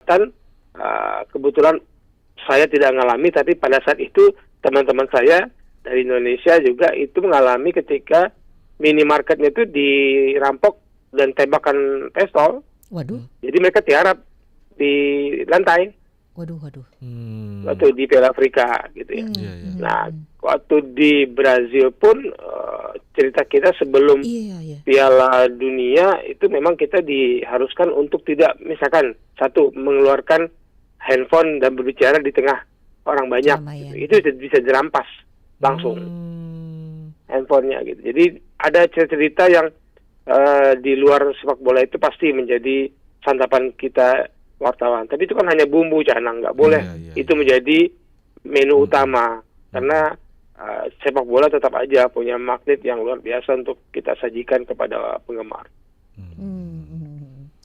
kesempatan, kebetulan saya tidak mengalami, tapi pada saat itu teman-teman saya dari Indonesia juga itu mengalami ketika minimarketnya itu dirampok dan tembakan pistol. Waduh, Jadi mereka tiarap di lantai waduh. waktu di Piala Afrika gitu ya. Iya, iya. Nah, waktu di Brazil pun cerita kita sebelum Iya. Piala Dunia itu memang kita diharuskan untuk tidak, misalkan satu, mengeluarkan handphone dan berbicara di tengah orang banyak. Keramaian. Itu bisa dirampas langsung handphonenya gitu. Jadi ada cerita yang di luar sepak bola itu pasti menjadi santapan kita wartawan. Tapi itu kan hanya bumbu, Canang, nggak boleh itu menjadi menu utama, karena sepak bola tetap aja punya magnet yang luar biasa untuk kita sajikan kepada penggemar.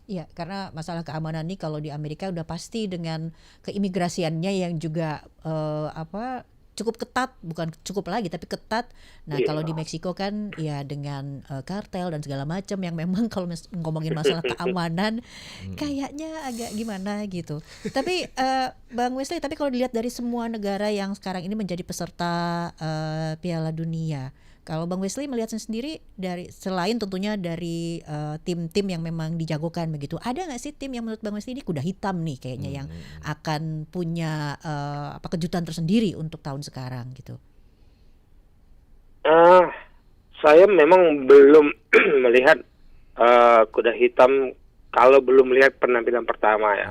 Iya, karena masalah keamanan nih kalau di Amerika udah pasti dengan keimigrasiannya yang juga cukup ketat, bukan cukup lagi tapi ketat. Nah, Iya. kalau di Meksiko kan ya dengan kartel dan segala macam yang memang kalau ngomongin masalah keamanan kayaknya agak gimana gitu. Tapi Bang Wesley, tapi kalau dilihat dari semua negara yang sekarang ini menjadi peserta Piala Dunia, kalau Bang Wesley melihat sendiri dari selain tentunya dari tim-tim yang memang dijagokan begitu, ada nggak sih tim yang menurut Bang Wesley ini kuda hitam nih kayaknya yang akan punya kejutan tersendiri untuk tahun sekarang gitu? Saya memang belum melihat kuda hitam kalau belum melihat penampilan pertama ya,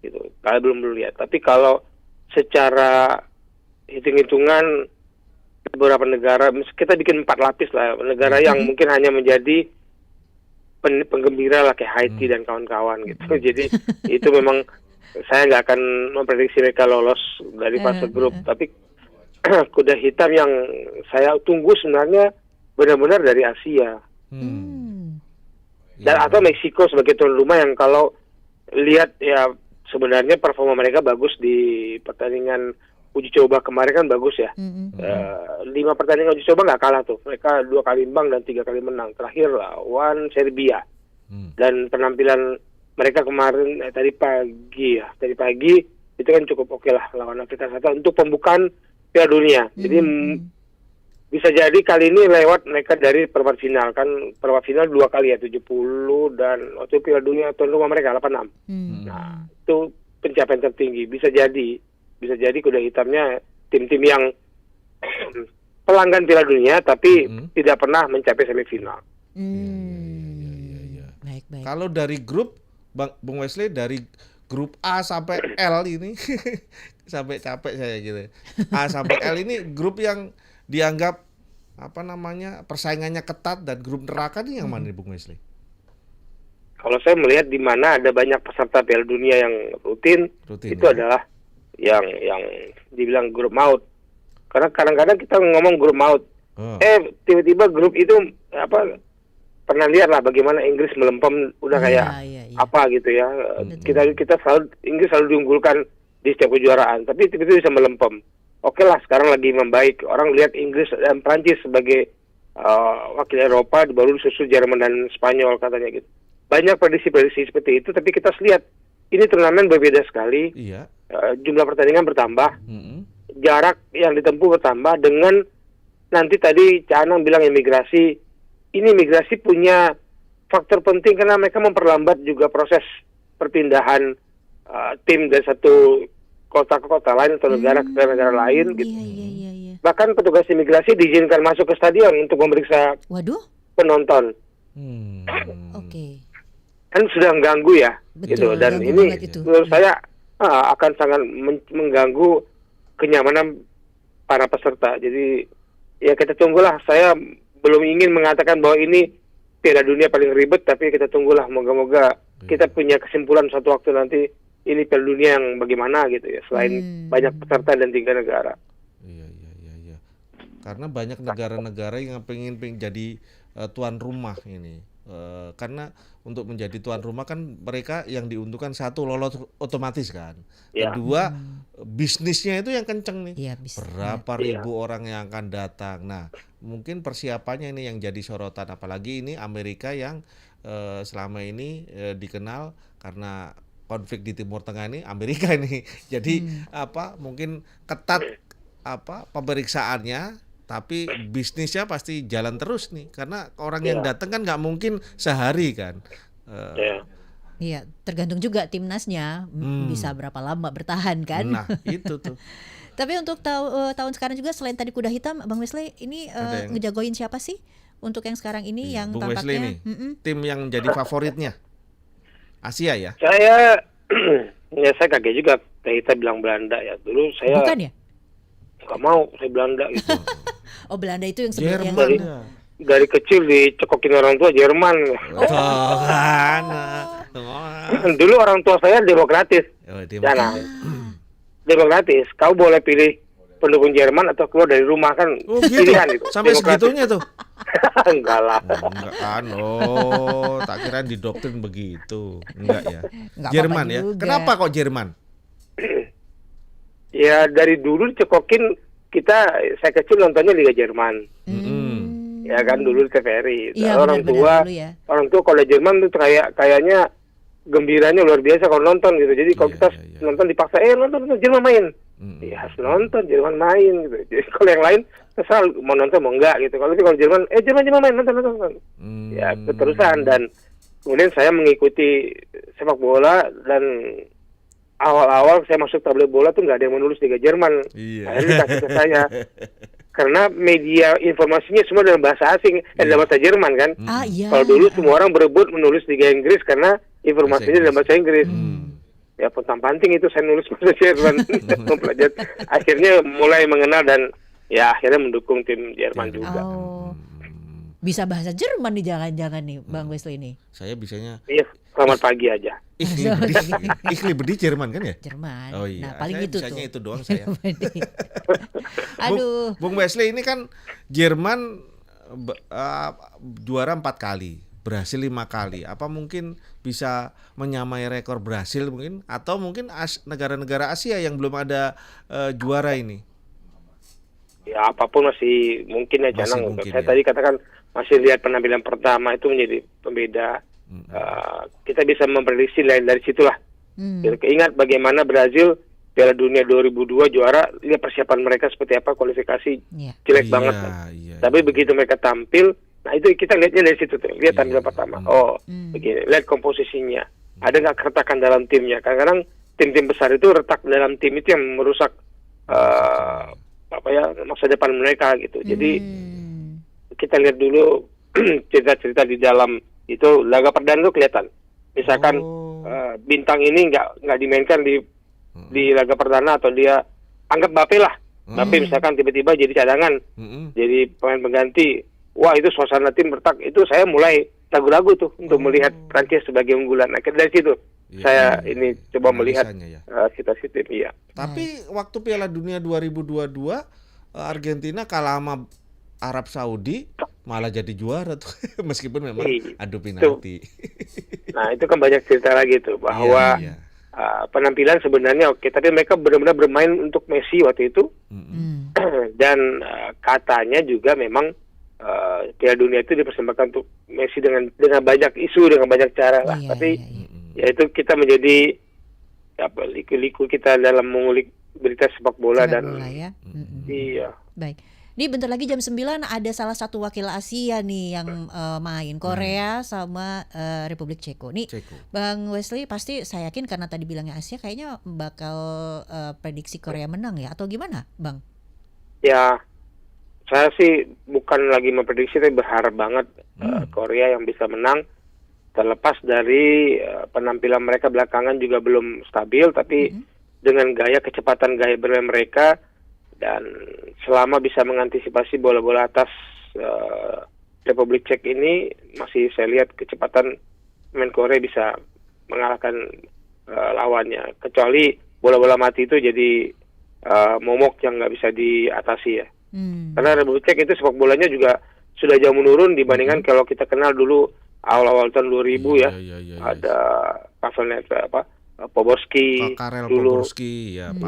gitu. Kalau belum lihat. Tapi kalau secara hitung-hitungan beberapa negara, kita bikin 4 lapis lah, negara yang mungkin hanya menjadi penggembira lah kayak Haiti dan kawan-kawan gitu. Jadi itu memang saya nggak akan memprediksi mereka lolos dari fase grup, tapi kuda hitam yang saya tunggu sebenarnya benar-benar dari Asia dan atau Meksiko sebagai tuan rumah, yang kalau lihat ya sebenarnya performa mereka bagus di pertandingan uji coba kemarin kan bagus ya. 5 pertandingan uji coba nggak kalah tuh. Mereka 2 kali imbang dan 3 kali menang. Terakhir lawan Serbia. Dan penampilan mereka kemarin tadi pagi itu kan cukup oke lah lawan Afrika Selatan untuk pembukaan Piala Dunia. Jadi bisa jadi kali ini lewat mereka dari perempat final, kan perempat final 2 kali ya, 70 dan waktu Piala Dunia tuan rumah mereka 86. Nah, itu pencapaian tertinggi. Bisa jadi kuda hitamnya tim-tim yang pelanggan Piala Dunia tapi tidak pernah mencapai semifinal. Baik. Kalau dari grup, Bung Wesley, dari grup A sampai L ini sampai capek saya gitu. A sampai L ini grup yang dianggap persaingannya ketat dan grup neraka nih yang mana nih Bung Wesley? Kalau saya melihat di mana ada banyak peserta Piala Dunia yang rutin itu ya? adalah yang dibilang grup maut. Karena kadang-kadang kita ngomong grup maut, tiba-tiba grup itu pernah lihat lah bagaimana Inggris melempem udah kayak apa gitu ya. Kita Inggris selalu diunggulkan di setiap kejuaraan, tapi tiba-tiba bisa melempem. Oke lah, sekarang lagi membaik. Orang lihat Inggris dan Prancis sebagai wakil Eropa, baru disusul Jerman dan Spanyol katanya gitu. Banyak prediksi-prediksi seperti itu, tapi kita lihat ini turnamen berbeda sekali. Iya. Jumlah pertandingan bertambah, jarak yang ditempuh bertambah, dengan nanti tadi Canang bilang imigrasi. Ini imigrasi punya faktor penting karena mereka memperlambat juga proses perpindahan tim dari satu kota ke kota lain atau negara ke negara lain gitu. Iya. Bahkan petugas imigrasi diizinkan masuk ke stadion untuk memeriksa penonton. Oke. Kan sudah mengganggu ya, gitu. Dan ini menurut saya akan sangat mengganggu kenyamanan para peserta. Jadi ya kita tunggulah. Saya belum ingin mengatakan bahwa ini Piala Dunia paling ribet, tapi kita tunggulah. Moga-moga kita punya kesimpulan suatu waktu nanti ini Piala Dunia yang bagaimana gitu ya, selain banyak peserta dan 3 negara. Iya. Karena banyak negara-negara yang pengen jadi tuan rumah ini. Karena untuk menjadi tuan rumah kan mereka yang diuntungkan satu lolos otomatis kan. Kedua bisnisnya itu yang kenceng nih. Berapa ribu orang yang akan datang. Nah, mungkin persiapannya ini yang jadi sorotan, apalagi ini Amerika yang selama ini dikenal karena konflik di Timur Tengah ini Amerika nih. Jadi mungkin ketat pemeriksaannya, tapi bisnisnya pasti jalan terus nih, karena orang yang datang kan nggak mungkin sehari kan. Iya, tergantung juga timnasnya bisa berapa lama bertahan kan. Nah itu tuh. Tapi untuk tahun sekarang juga selain tadi kuda hitam, Bang Wesley ini ngejagoin siapa sih untuk yang sekarang ini yang Bung tampaknya Wesley nih, tim yang jadi favoritnya Asia ya? Saya kaget juga kita bilang Belanda ya. Dulu saya bukan ya? Nggak mau saya Belanda gitu. Oh, Belanda itu yang sebenarnya dari kecil dicekokin orang tua Jerman. Dulu orang tua saya demokratis. Demokratis. Kau boleh pilih pendukung Jerman atau keluar dari rumah kan pilihan itu. Sampai segitunya tuh. Enggak lah. Enggak kan. Tak kira didoktrin begitu. Enggak ya. Nggak Jerman apa-apa ya. juga. Kenapa kok Jerman? Ya dari dulu dicekokin saya kecil nontonnya Liga Jerman. Ya kan dulu di TVRI. Iya, orang tua kalau Jerman tuh kayaknya gembiranya luar biasa kalau nonton gitu. Jadi kalau kita nonton dipaksa, nonton Jerman main. Ya harus nonton Jerman main gitu. Jadi kalau yang lain terserah mau nonton mau enggak gitu. Kalau Jerman Jerman main nonton. Ya keterusan, dan kemudian saya mengikuti sepak bola, dan awal-awal saya masuk tablet bola tuh nggak ada yang menulis Liga Jerman. Akhirnya dikasih ke saya. Karena media informasinya semua dalam bahasa asing, dalam bahasa Jerman kan. Kalau dulu semua orang berebut menulis Liga Inggris karena informasinya dalam bahasa Inggris. Ya pontang-panting itu saya nulis bahasa Jerman. Mempelajari. Akhirnya mulai mengenal dan ya akhirnya mendukung tim Jerman juga. Bisa bahasa Jerman nih jangan-jangan nih Bang Wesley ini. Saya bisanya. Iya, selamat pagi aja. Ikli Bedi Jerman kan ya? Jerman. Oh iya. Nah, paling itu bisanya tuh. itu doang saya. Aduh. Bung Wesley ini kan Jerman juara 4 kali, Brasil 5 kali. Apa mungkin bisa menyamai rekor Brasil mungkin, atau mungkin negara-negara Asia yang belum ada juara ini? Ya apapun masih mungkin ya, Canang. Saya tadi katakan masih lihat penampilan pertama itu menjadi pembeda. Kita bisa memprediksi dari situlah. Ingat bagaimana Brazil Piala Dunia 2002 juara, lihat persiapan mereka seperti apa, kualifikasi jelek banget. Tapi begitu mereka tampil, nah itu kita lihatnya dari situ tuh, lihat tampilan pertama. Begini, lihat komposisinya. Ada nggak keretakan dalam timnya? Kadang-kadang tim-tim besar itu retak dalam tim itu yang merusak masa depan mereka gitu. Jadi kita lihat dulu cerita-cerita di dalam itu laga perdana itu kelihatan. Misalkan bintang ini nggak dimainkan di laga perdana, atau dia anggap Mbappe lah. Mbappe misalkan tiba-tiba jadi cadangan, jadi pemain pengganti. Wah, itu suasana tim retak. Itu saya mulai ragu-ragu tuh untuk melihat Prancis sebagai unggulan. Akhirnya dari situ saya ini coba melihat situasi tim. Iya. Tapi waktu Piala Dunia 2022 Argentina kalah sama Arab Saudi malah jadi juara tuh. Meskipun memang adu penalti. Nah, itu kan banyak cerita lagi tuh bahwa penampilan sebenarnya oke, tapi mereka benar-benar bermain untuk Messi waktu itu. Dan katanya juga memang Piala Dunia itu dipersembahkan untuk Messi dengan banyak isu, dengan banyak cara lah. Tapi ya itu kita menjadi liku-liku kita dalam mengulik berita sepak bola ya. Iya. Baik. Ini bentar lagi jam 9 ada salah satu wakil Asia nih yang main, Korea sama Republik Ceko. Nih Bang Wesley pasti saya yakin karena tadi bilangnya Asia kayaknya bakal prediksi Korea menang ya, atau gimana Bang? Ya saya sih bukan lagi memprediksi, tapi berharap banget Korea yang bisa menang. Terlepas dari penampilan mereka belakangan juga belum stabil, tapi dengan kecepatan gaya bermain mereka, dan selama bisa mengantisipasi bola-bola atas Republik Cek ini, masih saya lihat kecepatan pemain Korea bisa mengalahkan lawannya. Kecuali bola-bola mati itu jadi momok yang nggak bisa diatasi ya. Karena Republik Cek itu sepak bolanya juga sudah jauh menurun dibandingkan kalau kita kenal dulu awal-awal tahun 2000 ya. Ada Pavel Poborski dulu,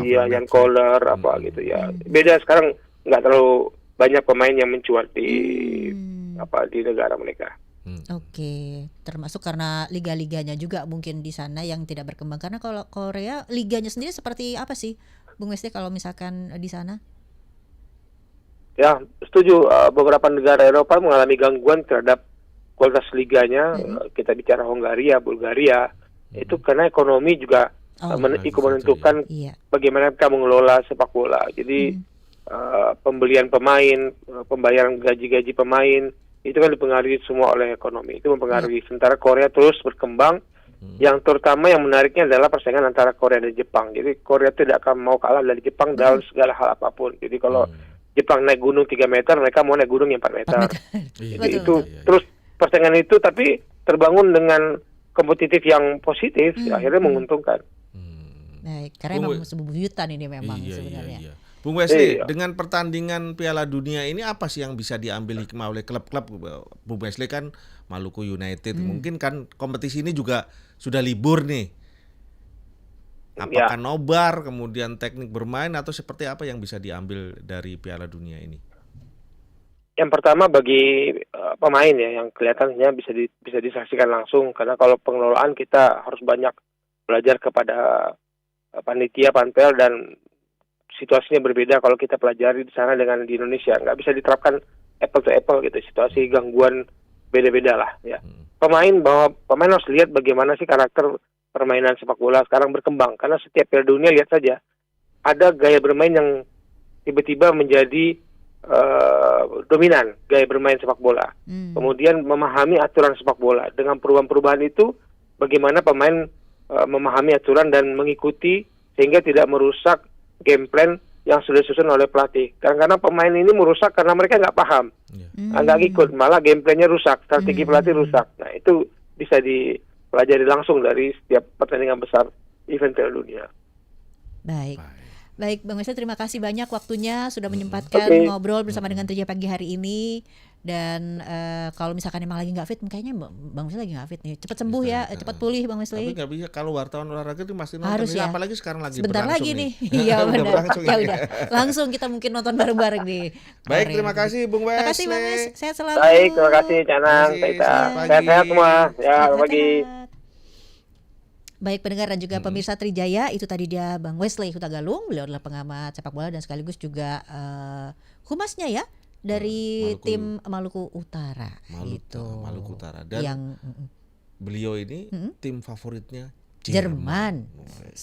Jan Koller gitu ya. Beda sekarang, nggak terlalu banyak pemain yang mencuat di negara mereka. Oke, termasuk karena liga-liganya juga mungkin di sana yang tidak berkembang. Karena kalau Korea liganya sendiri seperti apa sih, Bung Wesley kalau misalkan di sana? Ya, setuju. Beberapa negara Eropa mengalami gangguan terhadap kualitas liganya. Kita bicara Hongaria, Bulgaria, itu karena ekonomi juga ikut menentukan bagaimana mereka mengelola sepak bola. Jadi pembelian pemain, pembayaran gaji-gaji pemain, itu kan dipengaruhi semua oleh ekonomi. Itu mempengaruhi. Sementara Korea terus berkembang. Yang terutama yang menariknya adalah persaingan antara Korea dan Jepang. Jadi Korea tidak akan mau kalah dari Jepang dalam segala hal apapun. Jadi kalau Jepang naik gunung 3 meter, mereka mau naik gunung yang 4 meter. Jadi itu terus persaingan itu tapi terbangun dengan kompetitif yang positif, akhirnya menguntungkan. Baik, karena memang bebuyutan ini memang sebenarnya. Iya. Bung Wesley, dengan pertandingan Piala Dunia ini apa sih yang bisa diambil hikmah oleh klub-klub? Bung Wesley kan Maluku United, mungkin kan kompetisi ini juga sudah libur nih. Apakah nobar, kemudian teknik bermain, atau seperti apa yang bisa diambil dari Piala Dunia ini? Yang pertama bagi pemain ya, yang kelihatannya bisa disaksikan langsung, karena kalau pengelolaan kita harus banyak belajar kepada panitia, panpel, dan situasinya berbeda kalau kita pelajari di sana dengan di Indonesia. Nggak bisa diterapkan apple to apple gitu, situasi gangguan beda-beda lah ya. Pemain harus lihat bagaimana sih karakter permainan sepak bola sekarang berkembang, karena setiap Piala Dunia lihat saja ada gaya bermain yang tiba-tiba menjadi dominan gaya bermain sepak bola. Kemudian memahami aturan sepak bola. Dengan perubahan-perubahan itu bagaimana pemain memahami aturan dan mengikuti sehingga tidak merusak game plan yang sudah disusun oleh pelatih. Kadang-kadang pemain ini merusak karena mereka nggak paham, nggak ikut, malah game plan-nya rusak, strategi pelatih rusak. Nah itu bisa dipelajari langsung dari setiap pertandingan besar event Piala Dunia. Baik, Bang Wesley, terima kasih banyak waktunya sudah menyempatkan ngobrol bersama dengan Trijaya pagi hari ini. Dan kalau misalkan emang lagi nggak fit, kayaknya Bang Wesley lagi nggak fit nih. Cepat sembuh ya, cepat pulih Bang Wesley. Tapi nggak bisa kalau wartawan olahraga itu masih nonton. Harus ya. Apalagi sekarang lagi sebentar lagi nih. Iya benar. Ya udah, langsung kita mungkin nonton bareng-bareng nih. Baik, terima kasih Bung Wesley. Terima kasih Bang Wesley. Sehat selalu. Baik, terima kasih Canang, sehat semua. Ya, pagi. Baik pendengar dan juga pemirsa Trijaya, itu tadi dia Bang Wesley Hutagalung. Beliau adalah pengamat sepak bola dan sekaligus juga humasnya ya dari tim Maluku Utara. Maluku Utara. Dan beliau ini tim favoritnya Jerman.